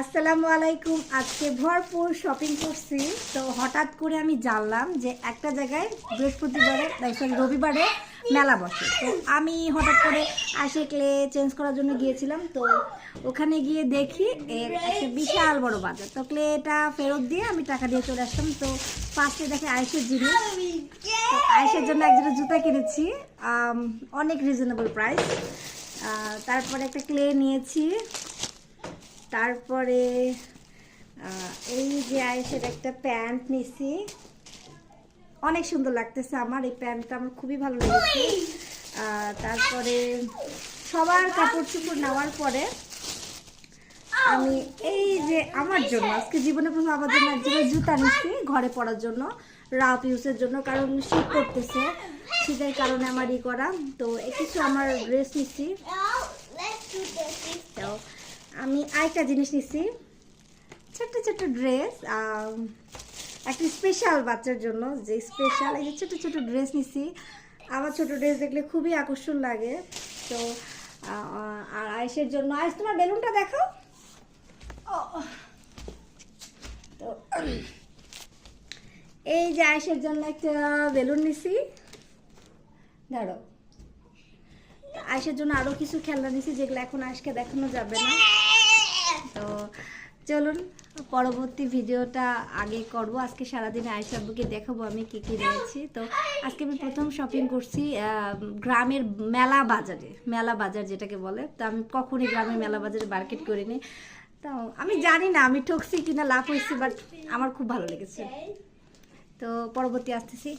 আসসালামু আলাইকুম। আজকে ভরপুর শপিং করছি। তো হঠাৎ করে আমি জানলাম যে একটা জায়গায় রবিবারে মেলা বসে। তো আমি হঠাৎ করে আসে ক্লে চেঞ্জ করার জন্য গিয়েছিলাম। তো ওখানে গিয়ে দেখি এর একটা বিশাল বড় বাজার। তো ক্লেটা ফেরত দিয়ে আমি টাকা দিয়ে চলে আসলাম। তো ফার্স্টে দেখে আয়েশের জিনিস। তো আয়েশের জন্য একজোড়া জুতা কিনেছি, অনেক রিজনেবল প্রাইস। তারপরে একটা ক্লে নিয়েছি। তারপরে এই যে আয়েশের একটা প্যান্ট নিছি, অনেক সুন্দর লাগতেছে আমার এই প্যান্টটা, আমার খুবই ভালো লেগেছে। তারপরে সবার কাপড় চোপড় নেওয়ার পরে আমি এই যে আমার জন্য আজকে জীবনে প্রথম আমার জন্য একজোড়া জুতা নিচ্ছি ঘরে পরার জন্য, রাফ ইউজের জন্য, কারণ শীত করতেছে, শীতের কারণে আমার করা। তো কিছু আমার ড্রেস নিচ্ছি। তো আমি আরেকটা জিনিস নিচ্ছি, ছোট্ট ছোট্ট ড্রেস, একটা স্পেশাল বাচ্চার জন্য, যে স্পেশাল এই যে ছোট ছোট ড্রেস নিচ্ছি। আমার ছোট ড্রেস দেখলে খুবই আকর্ষণ লাগে। তো আর আয়েশের জন্য, আয়েশ তোমার বেলুনটা দেখো। তো এই যে আয়েশের জন্য একটা বেলুন নিছি, ধরো। আয়েশের জন্য আরও কিছু খেলনা নিছি যেগুলো এখন আয়েশকে দেখানো যাবে না। তো চলুন পরবর্তী ভিডিওটা আগে করব। আজকে সারাদিনে আয়েশা আব্বুকে দেখাবো আমি কি কি নিয়েছি। তো আজকে আমি প্রথম শপিং করছি গ্রামের মেলা বাজারে, মেলা বাজার যেটাকে বলে। তো আমি কখনই গ্রামের মেলা বাজারে মার্কেট করিনি। তো আমি জানি না আমি ঠকছি কিনা লাভ হয়েছি, বাট আমার খুব ভালো লেগেছে। তো পরবর্তী আসতেছি।